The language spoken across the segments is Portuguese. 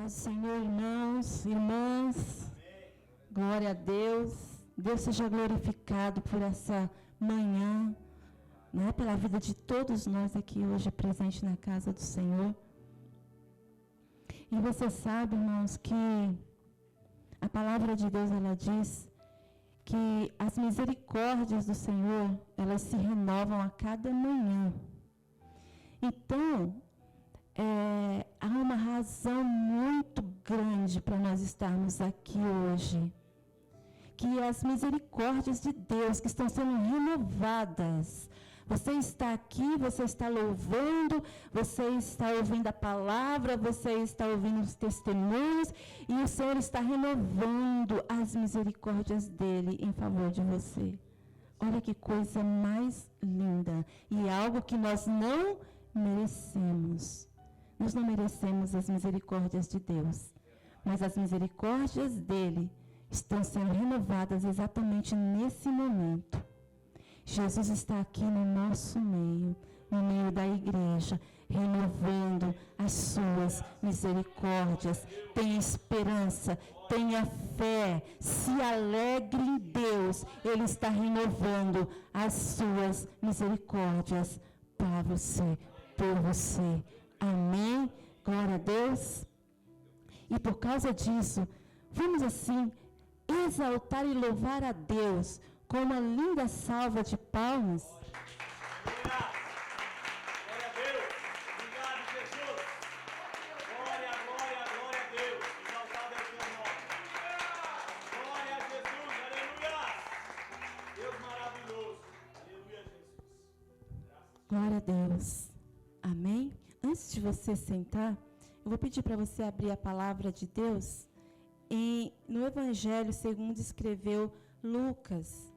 Paz do Senhor, irmãos, irmãs. Glória a Deus. Deus seja glorificado por essa manhã, né, pela vida de todos nós aqui hoje presentes na casa do Senhor. E você sabe, irmãos, que a palavra de Deus, ela diz que as misericórdias do Senhor, elas se renovam a cada manhã. Então, há uma razão muito grande para nós estarmos aqui hoje, que as misericórdias de Deus que estão sendo renovadas. Você está aqui, você está louvando, você está ouvindo a palavra, você está ouvindo os testemunhos, e o Senhor está renovando as misericórdias dele em favor de você. Olha que coisa mais linda, e algo que nós não merecemos. Nós não merecemos as misericórdias de Deus, mas as misericórdias dele estão sendo renovadas exatamente nesse momento. Jesus está aqui no nosso meio, no meio da igreja, renovando as suas misericórdias. Tenha esperança, tenha fé, se alegre em Deus. Ele está renovando as suas misericórdias para você, por você. Amém? Glória a Deus. E por causa disso, vamos assim exaltar e louvar a Deus com uma linda salva de palmas. Glória a Deus. Obrigado, Jesus. Glória a Deus. Exaltado é o teu nome. Glória a Jesus. Aleluia. Deus maravilhoso. Aleluia, Jesus. Glória a Deus. Amém? Antes de você sentar, eu vou pedir para você abrir a palavra de Deus no Evangelho segundo escreveu Lucas.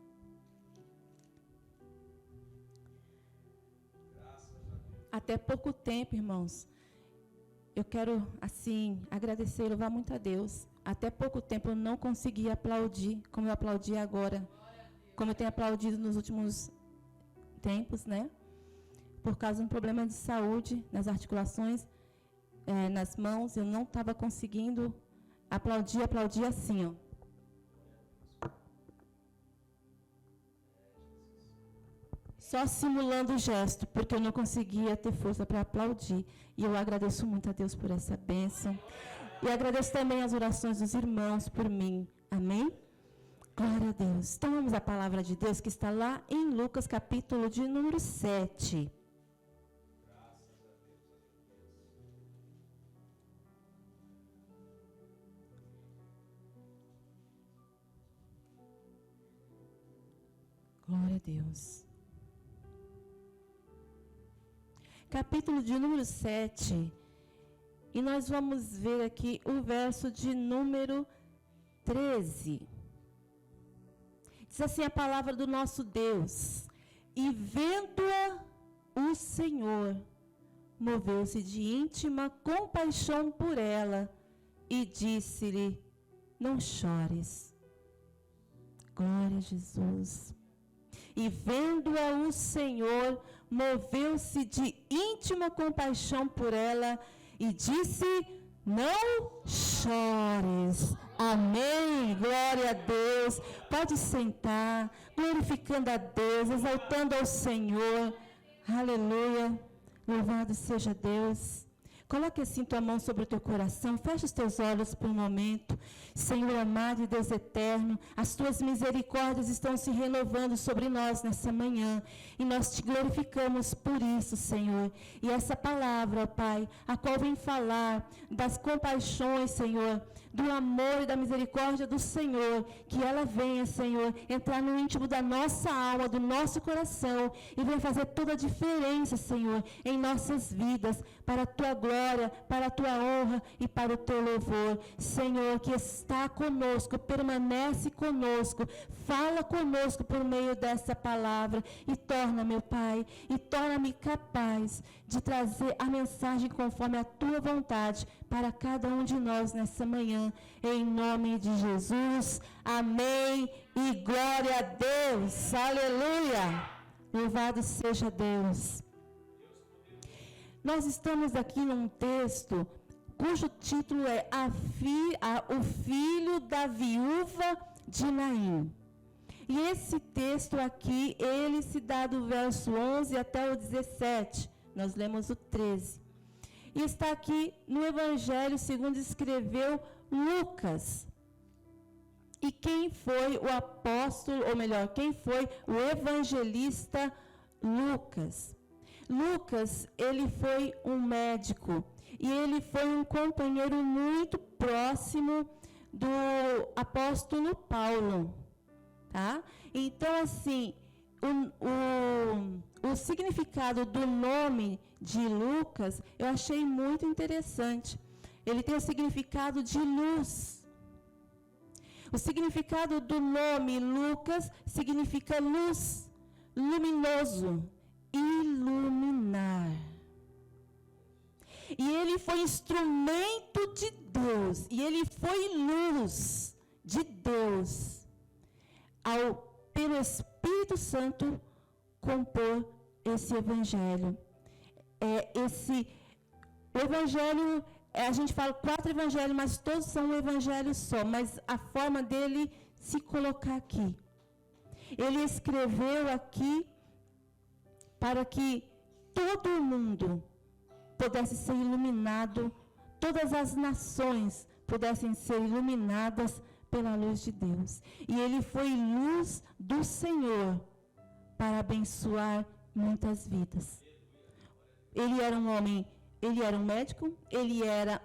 Até pouco tempo, irmãos, eu quero, assim, agradecer e louvar muito a Deus. Até pouco tempo eu não conseguia aplaudir como eu aplaudi agora, como eu tenho aplaudido nos últimos tempos, né? Por causa de um problema de saúde nas articulações, nas mãos, eu não estava conseguindo aplaudir assim, ó. Só simulando o gesto, porque eu não conseguia ter força para aplaudir. E eu agradeço muito a Deus por essa bênção. E agradeço também as orações dos irmãos por mim. Amém? Glória a Deus. Então vamos à palavra de Deus que está lá em Lucas, capítulo de número 7. Glória a Deus. Capítulo de número 7. E nós vamos ver aqui o verso de número 13. Diz assim a palavra do nosso Deus: e vendo-a o Senhor, moveu-se de íntima compaixão por ela e disse-lhe: não chores. Glória a Jesus. E vendo-a o Senhor, moveu-se de íntima compaixão por ela e disse: não chores. Amém. Glória a Deus. Pode sentar, glorificando a Deus, exaltando ao Senhor. Aleluia. Louvado seja Deus. Coloque assim tua mão sobre o teu coração, fecha os teus olhos por um momento. Senhor amado e Deus eterno, as tuas misericórdias estão se renovando sobre nós nessa manhã, e nós te glorificamos por isso, Senhor. E essa palavra, ó Pai, a qual vem falar das compaixões, Senhor, do amor e da misericórdia do Senhor, que ela venha, Senhor, entrar no íntimo da nossa alma, do nosso coração, e venha fazer toda a diferença, Senhor, em nossas vidas, para a tua glória, para a tua honra e para o teu louvor. Senhor, que está conosco, permanece conosco, fala conosco por meio dessa palavra e torna, meu Pai, e torna-me capaz de trazer a mensagem conforme a tua vontade para cada um de nós nessa manhã, em nome de Jesus. Amém e glória a Deus. Aleluia. Louvado seja Deus. Nós estamos aqui num texto cujo título é O Filho da Viúva de Naim. E esse texto aqui, ele se dá do verso 11 até o 17. Nós lemos o 13. E está aqui no Evangelho segundo escreveu Lucas. E quem foi o apóstolo, ou melhor, quem foi o evangelista Lucas? Lucas, ele foi um médico e ele foi um companheiro muito próximo do apóstolo Paulo, tá? Então, assim, o significado do nome de Lucas, eu achei muito interessante. Ele tem o significado de luz. O significado do nome Lucas significa luz, luminoso, iluminar. E ele foi instrumento de Deus, e ele foi luz de Deus, pelo Espírito Santo, compor esse evangelho. O evangelho, a gente fala 4 evangelhos, mas todos são um evangelho só, mas a forma dele se colocar aqui. Ele escreveu aqui para que todo mundo pudesse ser iluminado, todas as nações pudessem ser iluminadas pela luz de Deus. E ele foi luz do Senhor para abençoar muitas vidas. Ele era um homem, ele era um médico, ele era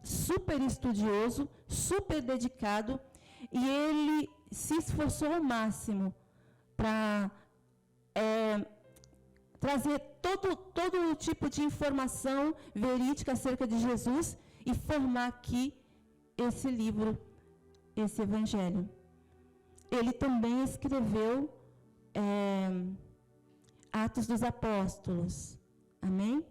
super estudioso, super dedicado, e ele se esforçou ao máximo para trazer todo tipo de informação verídica acerca de Jesus e formar aqui esse livro, esse evangelho. Ele também escreveu Atos dos Apóstolos. Amém?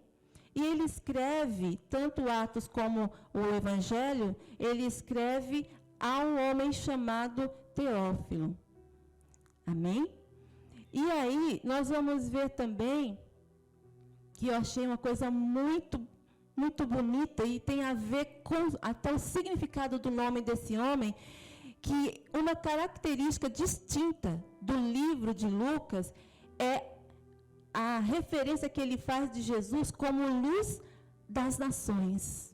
E ele escreve, tanto Atos como o Evangelho, ele escreve a um homem chamado Teófilo. Amém? E aí, nós vamos ver também, que eu achei uma coisa muito, muito bonita, e tem a ver com até o significado do nome desse homem, que uma característica distinta do livro de Lucas é a referência que ele faz de Jesus como luz das nações.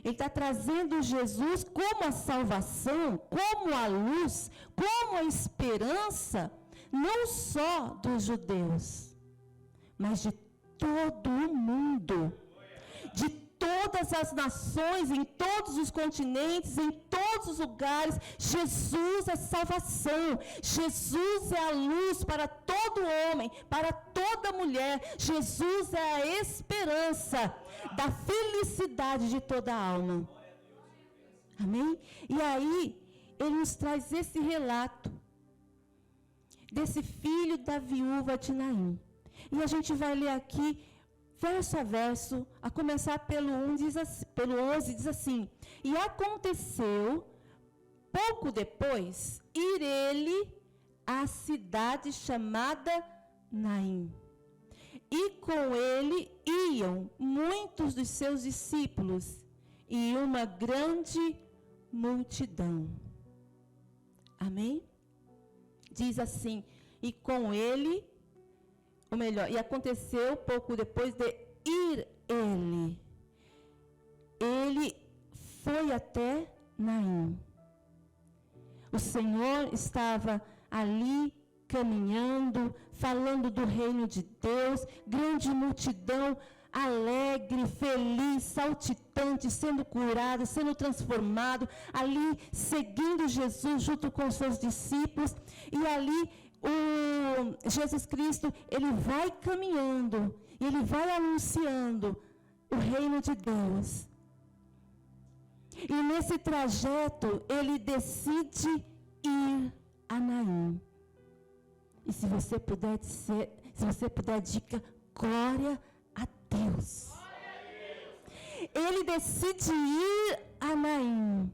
Ele está trazendo Jesus como a salvação, como a luz, como a esperança, não só dos judeus, mas de todo o mundo, de todas as nações, em todos os continentes, em todos os lugares. Jesus é salvação, Jesus é a luz para todo homem, para toda mulher. Jesus é a esperança da felicidade de toda a alma. Amém? E aí, ele nos traz esse relato desse filho da viúva de Naim. E a gente vai ler aqui verso a verso, a começar pelo 11, diz assim: E aconteceu, pouco depois, ir ele à cidade chamada Naim. E com ele iam muitos dos seus discípulos e uma grande multidão. Amém? Diz assim: e com ele, ou melhor, e aconteceu pouco depois de ir ele foi até Naim. O Senhor estava ali caminhando, falando do reino de Deus, grande multidão, alegre, feliz, saltitante, sendo curado, sendo transformado, ali seguindo Jesus junto com seus discípulos, e ali Jesus Cristo, ele vai caminhando, ele vai anunciando o reino de Deus. E nesse trajeto, ele decide ir a Naim. E se você puder dizer glória a Deus. Ele decide ir a Naim.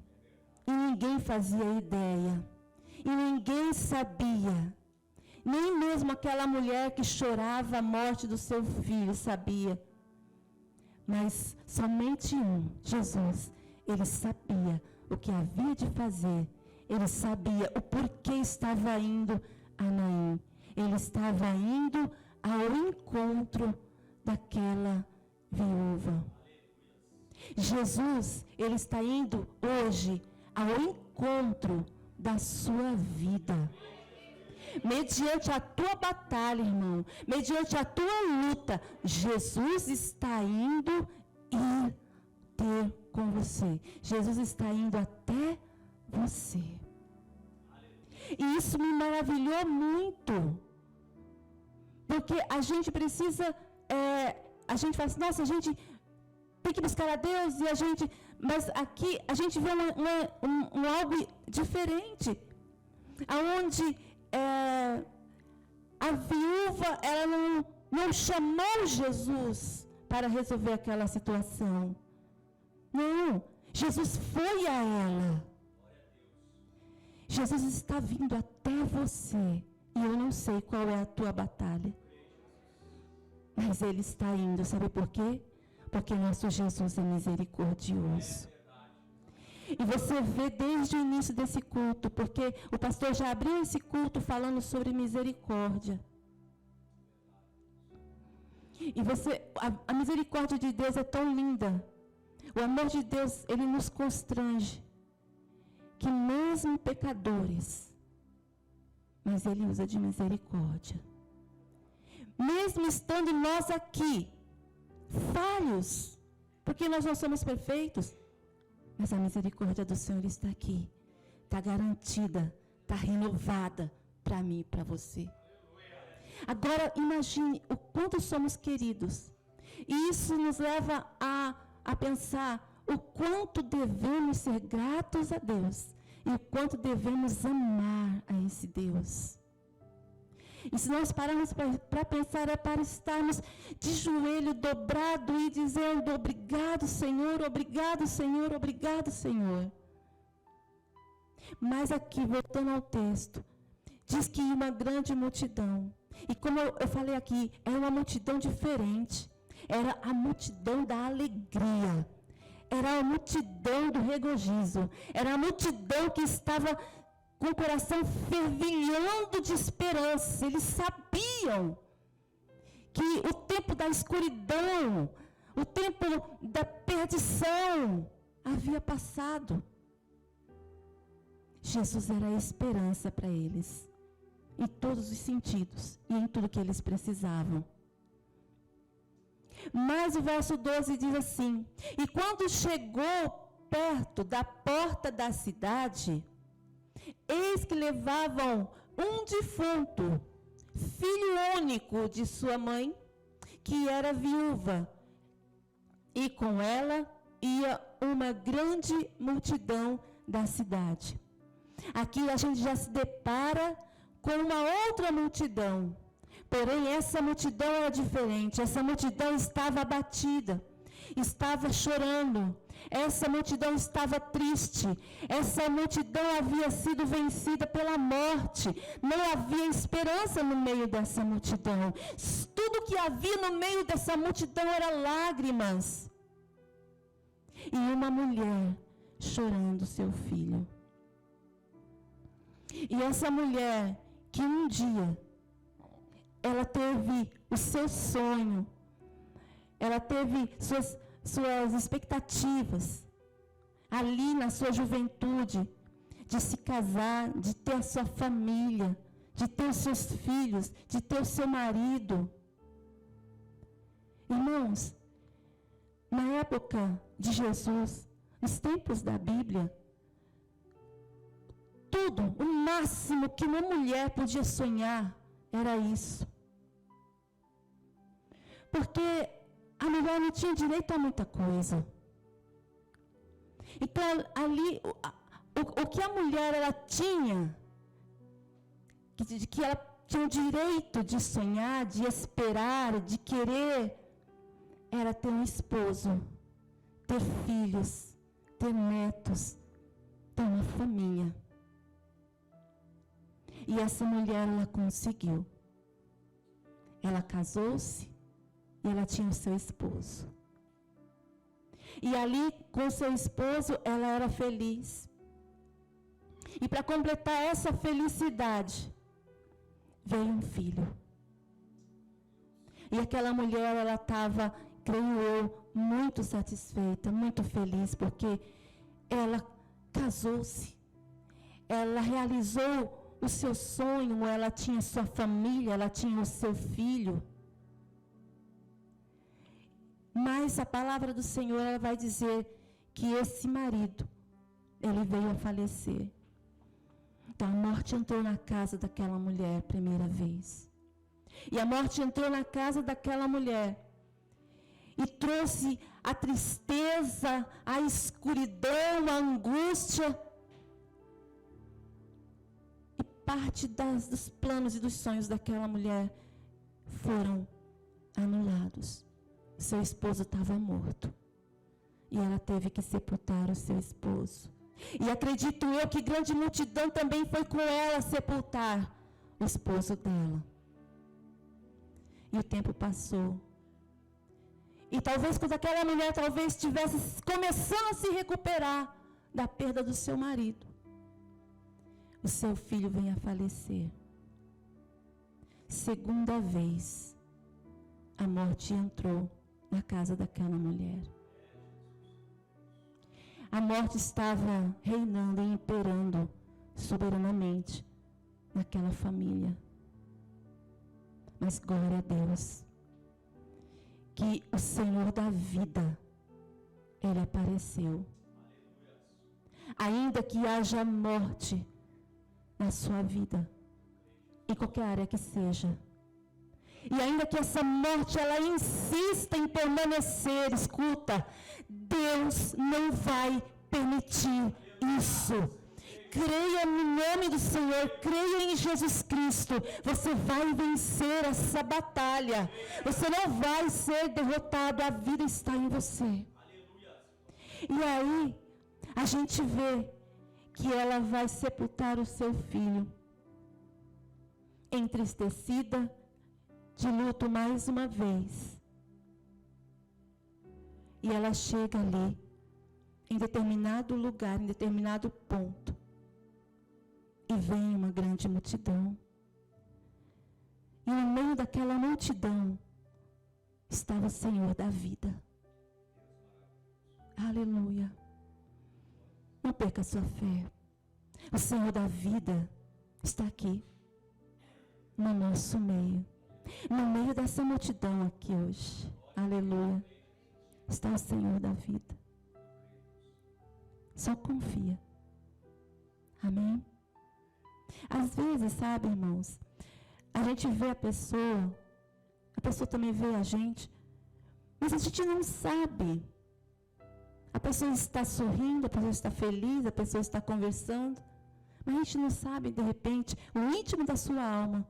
E ninguém fazia ideia. E ninguém sabia. Nem mesmo aquela mulher que chorava a morte do seu filho sabia. Mas somente um, Jesus, ele sabia o que havia de fazer. Ele sabia o porquê estava indo a Naim. Ele estava indo ao encontro daquela viúva. Jesus, ele está indo hoje ao encontro da sua vida. Mediante a tua batalha, irmão, mediante a tua luta, Jesus está indo ir ter com você. Jesus está indo até você. E isso me maravilhou muito. Porque a gente precisa, a gente fala assim, nossa, a gente tem que buscar a Deus, e a gente, mas aqui a gente vê algo diferente. Aonde a viúva, ela não chamou Jesus para resolver aquela situação. Não, Jesus foi a ela. Jesus está vindo até você, e eu não sei qual é a tua batalha, mas Ele está indo, sabe por quê? Porque nosso Jesus é misericordioso. E você vê desde o início desse culto, porque o pastor já abriu esse culto falando sobre misericórdia. E a misericórdia de Deus é tão linda. O amor de Deus, ele nos constrange. Que mesmo pecadores, mas ele usa de misericórdia. Mesmo estando nós aqui, falhos, porque nós não somos perfeitos, mas a misericórdia do Senhor está aqui, está garantida, está renovada para mim e para você. Agora imagine o quanto somos queridos, e isso nos leva a pensar o quanto devemos ser gratos a Deus e o quanto devemos amar a esse Deus. E se nós pararmos para pensar, é para estarmos de joelho dobrado e dizendo obrigado, Senhor, obrigado, Senhor, obrigado, Senhor. Mas aqui, voltando ao texto, diz que uma grande multidão. E como eu falei aqui, era uma multidão diferente. Era a multidão da alegria. Era a multidão do regozijo. Era a multidão que estava com o coração fervilhando de esperança. Eles sabiam que o tempo da escuridão, o tempo da perdição havia passado. Jesus era a esperança para eles, em todos os sentidos e em tudo que eles precisavam. Mas o verso 12 diz assim: e quando chegou perto da porta da cidade, eis que levavam um defunto, filho único de sua mãe, que era viúva, e com ela ia uma grande multidão da cidade. Aqui a gente já se depara com uma outra multidão. Porém, essa multidão era diferente. Essa multidão estava abatida, estava chorando. Essa multidão estava triste. Essa multidão havia sido vencida pela morte. Não havia esperança no meio dessa multidão. Tudo que havia no meio dessa multidão era lágrimas. E uma mulher chorando seu filho. E essa mulher que um dia ela teve o seu sonho, ela teve suas expectativas, ali na sua juventude, de se casar, de ter a sua família, de ter os seus filhos, de ter o seu marido. Irmãos, na época de Jesus, nos tempos da Bíblia, tudo, o máximo que uma mulher podia sonhar era isso. Porque a mulher não tinha direito a muita coisa. Então, ali, o que a mulher ela tinha, que ela tinha o direito de sonhar, de esperar, de querer, era ter um esposo, ter filhos, ter netos, ter uma família. E essa mulher, ela conseguiu. Ela casou-se e ela tinha o seu esposo. E ali, com seu esposo, ela era feliz. E para completar essa felicidade, veio um filho. E aquela mulher, ela estava, creio eu, muito satisfeita, muito feliz, porque ela casou-se. Ela realizou o seu sonho, ela tinha sua família, ela tinha o seu filho. Mas a palavra do Senhor, ela vai dizer que esse marido, ele veio a falecer. Então a morte entrou na casa daquela mulher primeira vez. E a morte entrou na casa daquela mulher e trouxe a tristeza, a escuridão, a angústia. E parte dos planos e dos sonhos daquela mulher foram anulados. Seu esposo estava morto. E ela teve que sepultar o seu esposo. E acredito eu que grande multidão também foi com ela sepultar o esposo dela. E o tempo passou. E talvez quando aquela mulher estivesse começando a se recuperar da perda do seu marido, o seu filho vem a falecer. Segunda vez, a morte entrou na casa daquela mulher. A morte estava reinando e imperando soberanamente naquela família. Mas glória a Deus, que o Senhor da vida, Ele apareceu. Ainda que haja morte na sua vida, em qualquer área que seja, e ainda que essa morte, ela insista em permanecer, escuta, Deus não vai permitir isso. Creia no nome do Senhor, creia em Jesus Cristo. Você vai vencer essa batalha. Você não vai ser derrotado, a vida está em você. E aí, a gente vê que ela vai sepultar o seu filho, entristecida, de luto mais uma vez. E ela chega ali, em determinado lugar, em determinado ponto. E vem uma grande multidão. E no meio daquela multidão estava o Senhor da vida. Aleluia. Não perca a sua fé. O Senhor da vida está aqui, no nosso meio. No meio dessa multidão aqui hoje. Aleluia. Está o Senhor da vida. Só confia. Amém? Às vezes, sabe, irmãos, a gente vê a pessoa também vê a gente, mas a gente não sabe. A pessoa está sorrindo, a pessoa está feliz, a pessoa está conversando, mas a gente não sabe, de repente, o íntimo da sua alma,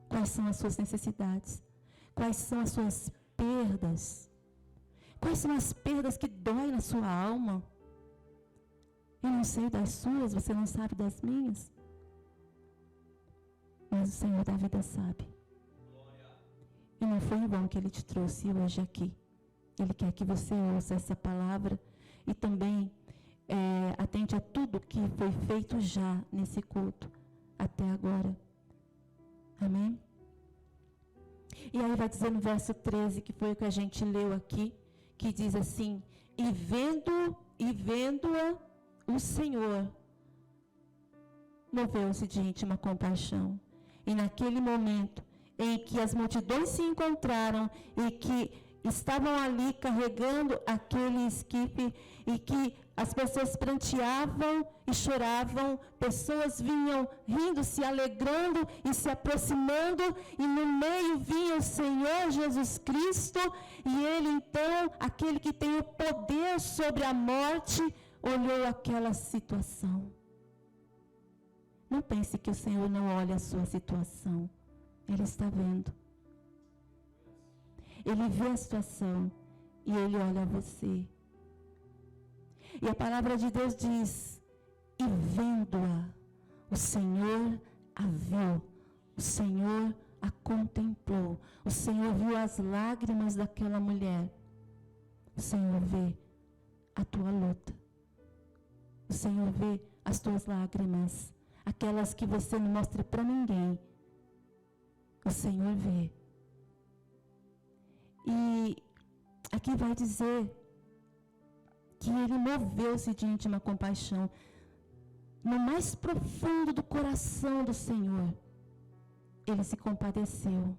quais são as suas necessidades, quais são as suas perdas, quais são as perdas que doem na sua alma. Eu não sei das suas, você não sabe das minhas. Mas o Senhor da vida sabe. E não foi em vão que Ele te trouxe hoje aqui. Ele quer que você ouça essa palavra e também atente a tudo que foi feito já nesse culto, até agora. Amém? E aí vai dizer no verso 13, que foi o que a gente leu aqui, que diz assim: e vendo-a, o Senhor moveu-se de íntima compaixão. E naquele momento em que as multidões se encontraram e que estavam ali carregando aquele esquife e que as pessoas pranteavam e choravam, pessoas vinham rindo, se alegrando e se aproximando, e no meio vinha o Senhor Jesus Cristo, e Ele então, aquele que tem o poder sobre a morte, olhou aquela situação. Não pense que o Senhor não olha a sua situação. Ele está vendo. Ele vê a situação e Ele olha você. E a palavra de Deus diz: e vendo-a, o Senhor a viu, o Senhor a contemplou, o Senhor viu as lágrimas daquela mulher. O Senhor vê a tua luta. O Senhor vê as tuas lágrimas, aquelas que você não mostra para ninguém. O Senhor vê. E aqui vai dizer que ele moveu-se de íntima compaixão. No mais profundo do coração do Senhor, ele se compadeceu.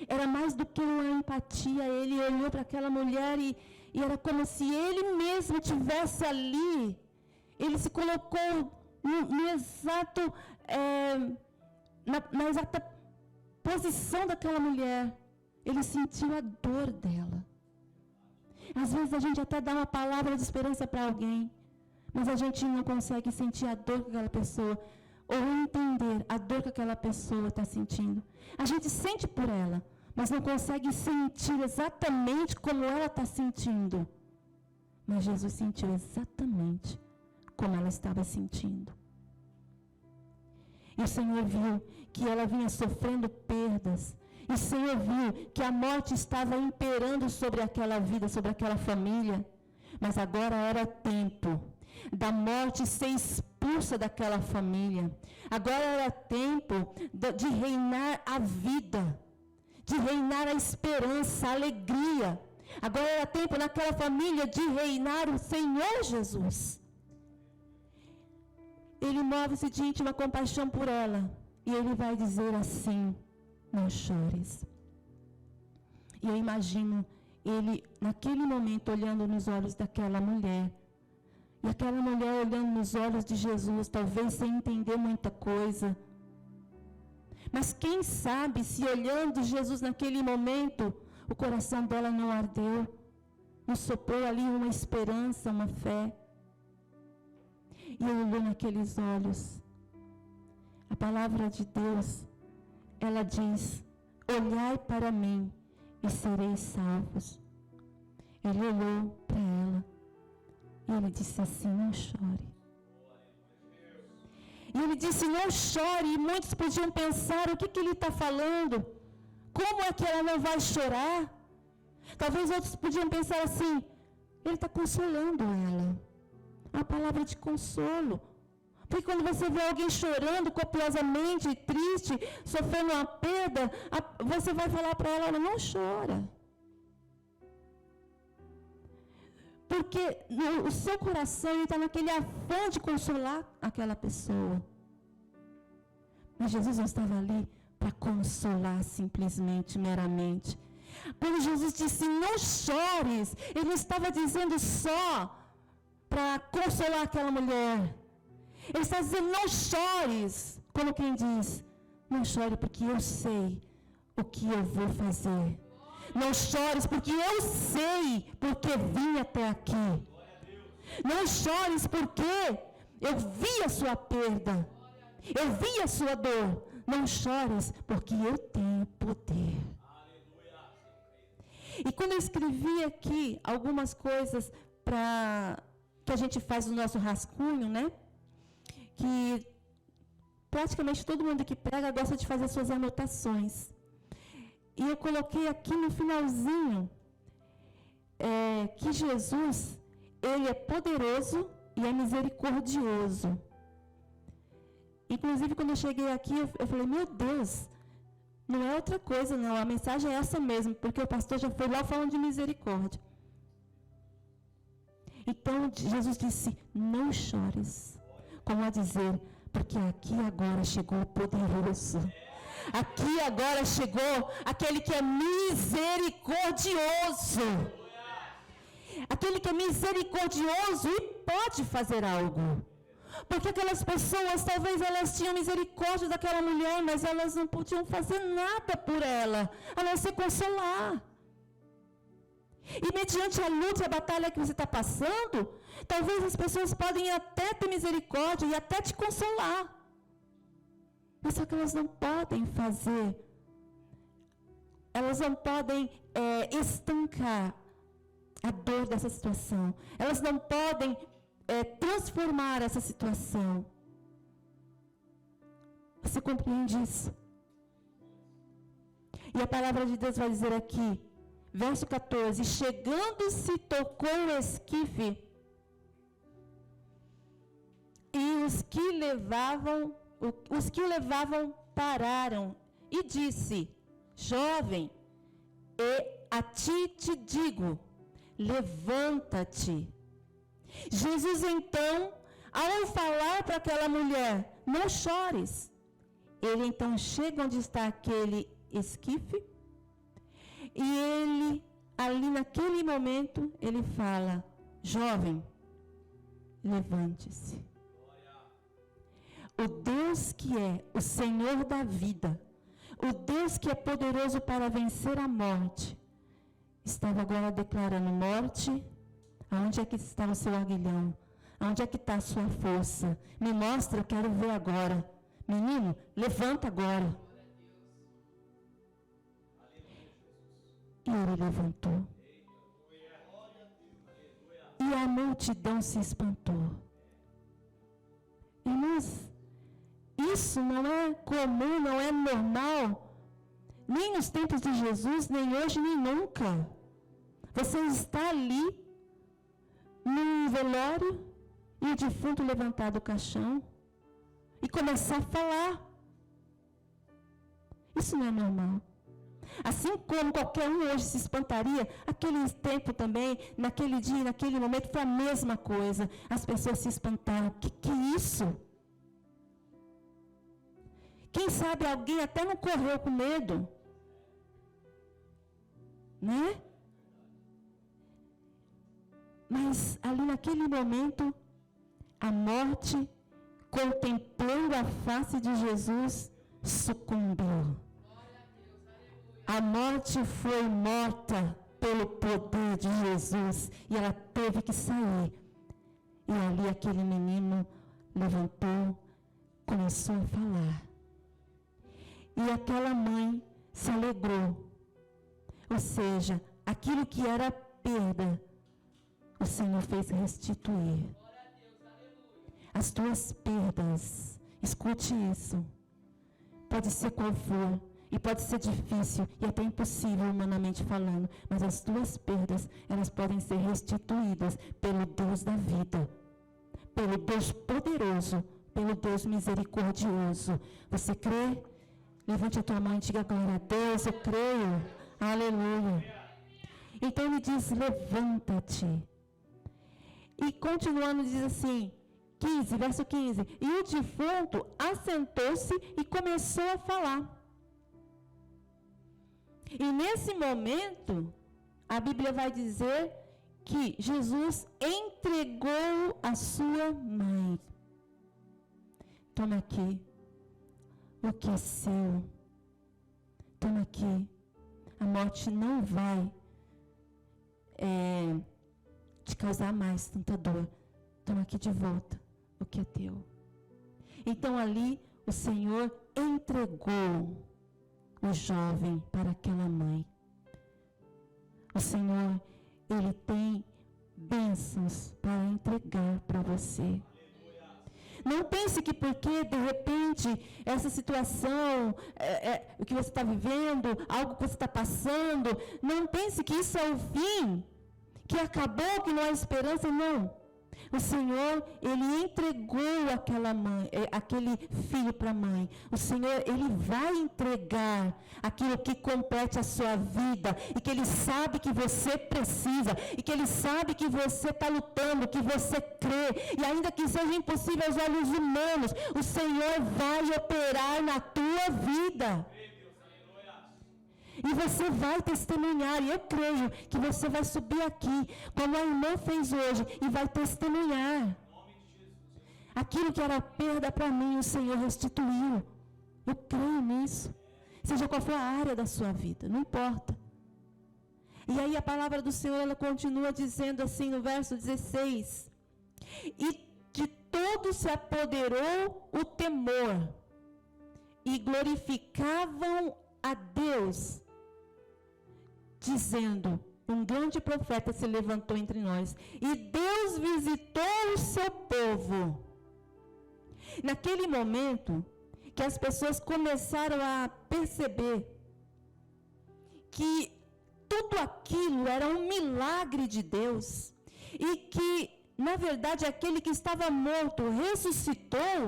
Era mais do que uma empatia. Ele olhou para aquela mulher e era como se ele mesmo estivesse ali. Ele se colocou no exato, na exata posição daquela mulher. Ele sentiu a dor dela. Às vezes a gente até dá uma palavra de esperança para alguém, mas a gente não consegue sentir a dor que aquela pessoa, ou entender a dor que aquela pessoa está sentindo. A gente sente por ela, mas não consegue sentir exatamente como ela está sentindo. Mas Jesus sentiu exatamente como ela estava sentindo. E o Senhor viu que ela vinha sofrendo perdas. E o Senhor viu que a morte estava imperando sobre aquela vida, sobre aquela família. Mas agora era tempo da morte ser expulsa daquela família. Agora era tempo de reinar a vida, de reinar a esperança, a alegria. Agora era tempo naquela família de reinar o Senhor Jesus. Ele move-se de íntima compaixão por ela. E ele vai dizer assim: não chores. E eu imagino ele, naquele momento, olhando nos olhos daquela mulher. E aquela mulher olhando nos olhos de Jesus, talvez sem entender muita coisa. Mas quem sabe se olhando Jesus naquele momento, o coração dela não ardeu, não soprou ali uma esperança, uma fé. E eu olhei naqueles olhos. A palavra de Deus, ela diz: olhai para mim e sereis salvos. Ele olhou para ela e ele disse assim: não chore. E ele disse: não chore. E muitos podiam pensar: o que ele está falando? Como é que ela não vai chorar? Talvez outros podiam pensar assim: ele está consolando ela. Uma palavra de consolo. Porque quando você vê alguém chorando copiosamente, triste, sofrendo uma perda, você vai falar para ela: não chora. Porque o seu coração está naquele afã de consolar aquela pessoa. Mas Jesus não estava ali para consolar simplesmente, meramente. Quando Jesus disse: não chores, ele não estava dizendo só para consolar aquela mulher. Ele está dizendo: não chores, como quem diz: não chore porque eu sei o que eu vou fazer. Não chores porque eu sei porque vim até aqui. Não chores porque eu vi a sua perda, eu vi a sua dor. Não chores porque eu tenho poder. E quando eu escrevi aqui algumas coisas que a gente faz no nosso rascunho, né? Que praticamente todo mundo que prega gosta de fazer suas anotações. E eu coloquei aqui no finalzinho que Jesus, ele é poderoso e é misericordioso. Inclusive, quando eu cheguei aqui, eu falei: meu Deus, não é outra coisa não, a mensagem é essa mesmo, porque o pastor já foi lá falando de misericórdia. Então, Jesus disse: não chores, como a dizer, porque aqui agora chegou o poderoso. Aqui agora chegou aquele que é misericordioso. Aquele que é misericordioso e pode fazer algo. Porque aquelas pessoas, talvez elas tinham misericórdia daquela mulher, mas elas não podiam fazer nada por ela, a não ser consolar. E mediante a luta e a batalha que você está passando, talvez as pessoas podem até ter misericórdia e até te consolar. Mas só que elas não podem fazer, elas não podem estancar a dor dessa situação. Elas não podem transformar essa situação. Você compreende isso? E a palavra de Deus vai dizer aqui: Verso 14. Chegando-se, tocou o esquife, e os que o levavam pararam, e disse: jovem, a ti te digo, levanta-te. Jesus então, ao falar para aquela mulher, não chores, ele então chega onde está aquele esquife, e ele, ali naquele momento, ele fala: jovem, levante-se. O Deus que é o Senhor da vida, o Deus que é poderoso para vencer a morte, estava agora declarando: morte, aonde é que está o seu aguilhão? Aonde é que está a sua força? Me mostra, eu quero ver agora. Menino, levanta agora. E ele levantou. E a multidão se espantou. Irmãos, isso não é comum, não é normal, nem nos tempos de Jesus, nem hoje, nem nunca. Você está ali, num velório, e o defunto levantar do caixão e começar a falar. Isso não é normal. Assim como qualquer um hoje se espantaria, aquele tempo também, naquele dia, naquele momento, foi a mesma coisa. As pessoas se espantaram. O que é isso? Quem sabe alguém até não correu com medo, né? Mas ali naquele momento, a morte, contemplando a face de Jesus, sucumbiu. A morte foi morta pelo poder de Jesus e ela teve que sair. E ali aquele menino levantou, começou a falar. E aquela mãe se alegrou. Ou seja, aquilo que era perda, o Senhor fez restituir. As tuas perdas, escute isso, pode ser qual for, e pode ser difícil e até impossível humanamente falando, mas as tuas perdas, elas podem ser restituídas pelo Deus da vida, pelo Deus poderoso, pelo Deus misericordioso. Você crê? Levante a tua mão e diga glória a Deus, eu creio. Aleluia. Então ele diz: levanta-te. E continuando diz assim, 15, verso 15. E o defunto assentou-se e começou a falar. E nesse momento, a Bíblia vai dizer que Jesus entregou a sua mãe. Toma aqui o que é seu. Toma aqui. A morte não vai te causar mais tanta dor. Toma aqui de volta o que é teu. Então ali o Senhor entregou o jovem para aquela mãe. O Senhor, Ele tem bênçãos para entregar para você. Não pense que porque, de repente, essa situação, o que você está vivendo, algo que você está passando, não pense que isso é o fim, que acabou, que não há esperança, não. O Senhor, Ele entregou aquela mãe, aquele filho para a mãe. O Senhor, Ele vai entregar aquilo que complete a sua vida e que Ele sabe que você precisa e que Ele sabe que você está lutando, que você crê. E ainda que seja impossível aos olhos humanos, o Senhor vai operar na tua vida. E você vai testemunhar, e eu creio que você vai subir aqui, como a irmã fez hoje, e vai testemunhar. Aquilo que era perda para mim, o Senhor restituiu. Eu creio nisso. Seja qual for a área da sua vida, não importa. E aí a palavra do Senhor, ela continua dizendo assim no verso 16. E de todos se apoderou o temor, e glorificavam a Deus, dizendo: um grande profeta se levantou entre nós, e Deus visitou o seu povo. Naquele momento, que as pessoas começaram a perceber que tudo aquilo era um milagre de Deus e que, na verdade, aquele que estava morto ressuscitou,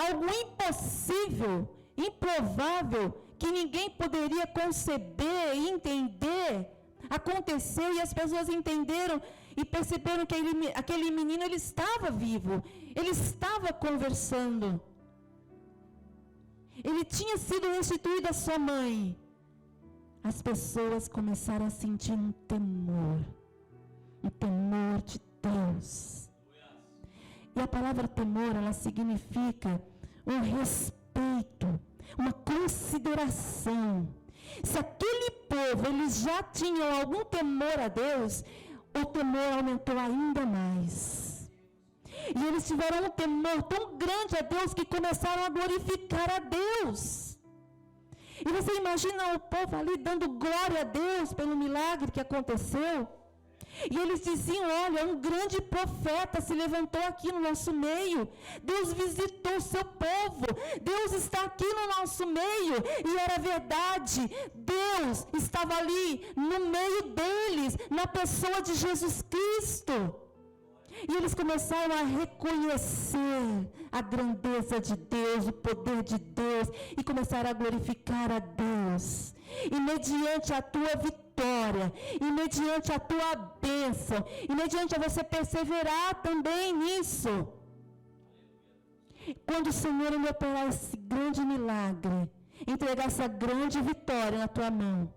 algo impossível, improvável, que ninguém poderia conceber e entender, aconteceu, e as pessoas entenderam e perceberam que aquele menino, ele estava vivo, ele estava conversando, ele tinha sido restituído à sua mãe. As pessoas começaram a sentir um temor de Deus. E a palavra temor, ela significa um respeito, uma consideração. Se aquele povo, eles já tinham algum temor a Deus, o temor aumentou ainda mais. E eles tiveram um temor tão grande a Deus que começaram a glorificar a Deus. E você imagina o povo ali dando glória a Deus pelo milagre que aconteceu? E eles diziam, olha, um grande profeta se levantou aqui no nosso meio. Deus visitou o seu povo. Deus está aqui no nosso meio. E era verdade. Deus estava ali no meio deles, na pessoa de Jesus Cristo. E eles começaram a reconhecer a grandeza de Deus, o poder de Deus, e começaram a glorificar a Deus. E mediante a tua vitória, e mediante a tua bênção, e mediante a você perseverar também nisso, quando o Senhor me operar esse grande milagre, entregar essa grande vitória na tua mão,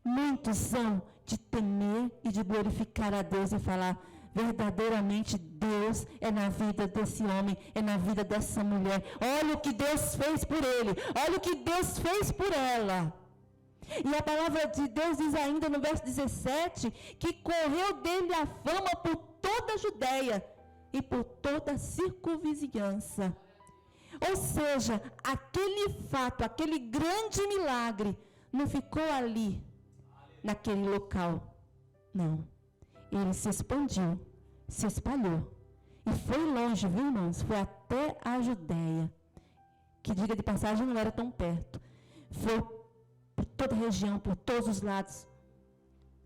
muitos vão te temer e de glorificar a Deus e falar, verdadeiramente Deus é na vida desse homem, é na vida dessa mulher. Olha o que Deus fez por ele, olha o que Deus fez por ela. E a palavra de Deus diz ainda no verso 17, que correu dele a fama por toda a Judéia e por toda a circunvizinhança. Ou seja, aquele fato, aquele grande milagre, não ficou ali, naquele local. Não. Ele se expandiu, se espalhou. E foi longe, viu, irmãos? Foi até a Judéia, que, diga de passagem, não era tão perto. Foi por toda a região, por todos os lados.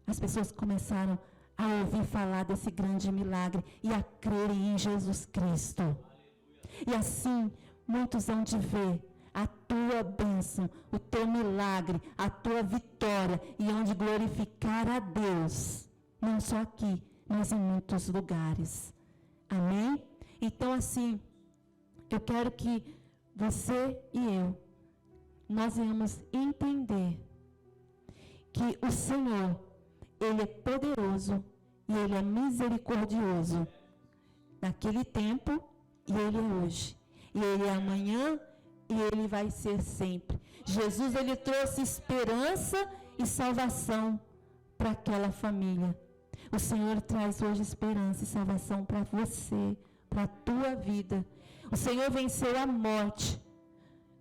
As pessoas começaram a ouvir falar desse grande milagre e a crerem em Jesus Cristo. E assim, muitos hão de ver a tua bênção, o teu milagre, a tua vitória, e hão de glorificar a Deus. Não só aqui, mas em muitos lugares. Amém? Então, assim, eu quero que você e eu, nós venhamos entender que o Senhor, Ele é poderoso e Ele é misericordioso. Naquele tempo, e Ele é hoje. E Ele é amanhã, e Ele vai ser sempre. Jesus, Ele trouxe esperança e salvação para aquela família. O Senhor traz hoje esperança e salvação para você, para a tua vida. O Senhor venceu a morte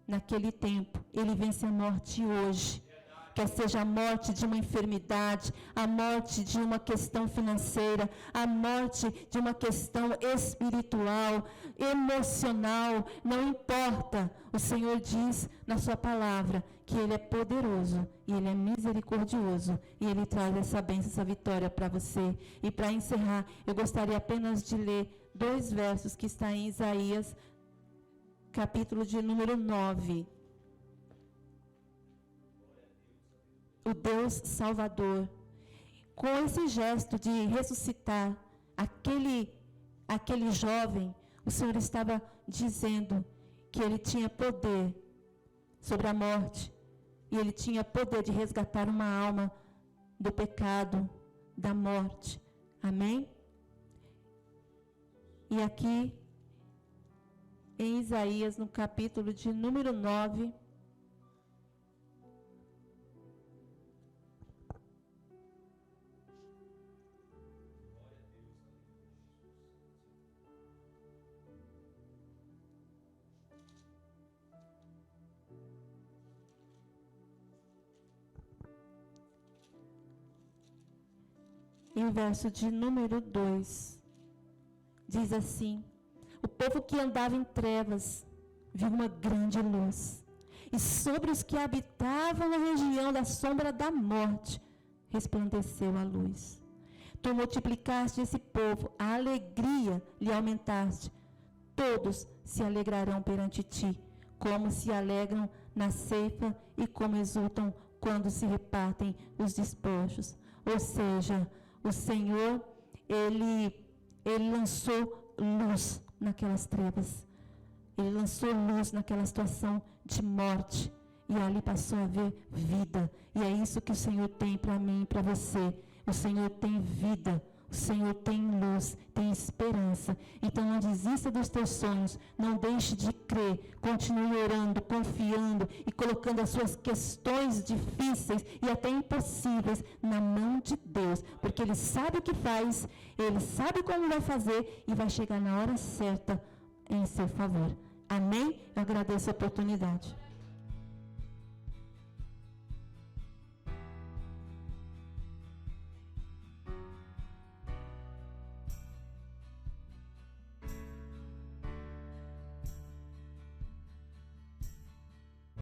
naquele tempo. Ele vence a morte hoje. Quer seja a morte de uma enfermidade, a morte de uma questão financeira, a morte de uma questão espiritual, emocional, não importa. O Senhor diz na sua palavra que Ele é poderoso e Ele é misericordioso e Ele traz essa bênção, essa vitória para você. E para encerrar, eu gostaria apenas de ler 2 versos que está em Isaías, capítulo de número 9. O Deus Salvador, com esse gesto de ressuscitar aquele jovem, o Senhor estava dizendo que Ele tinha poder sobre a morte, e Ele tinha poder de resgatar uma alma do pecado, da morte. Amém? E aqui, em Isaías, no capítulo de número 9, e o verso de número 2, diz assim: o povo que andava em trevas viu uma grande luz, e sobre os que habitavam na região da sombra da morte, resplandeceu a luz. Tu multiplicaste esse povo, a alegria lhe aumentaste. Todos se alegrarão perante ti, como se alegram na ceifa e como exultam quando se repartem os despojos. Ou seja, o Senhor, Ele lançou luz naquelas trevas. Ele lançou luz naquela situação de morte. E ali passou a haver vida. E é isso que o Senhor tem para mim e para você. O Senhor tem vida. O Senhor tem luz, tem esperança. Então não desista dos teus sonhos. Não deixe de crer. Continue orando, confiando e colocando as suas questões difíceis e até impossíveis na mão de Deus. Porque Ele sabe o que faz, Ele sabe como vai fazer e vai chegar na hora certa em seu favor. Amém? Eu agradeço a oportunidade.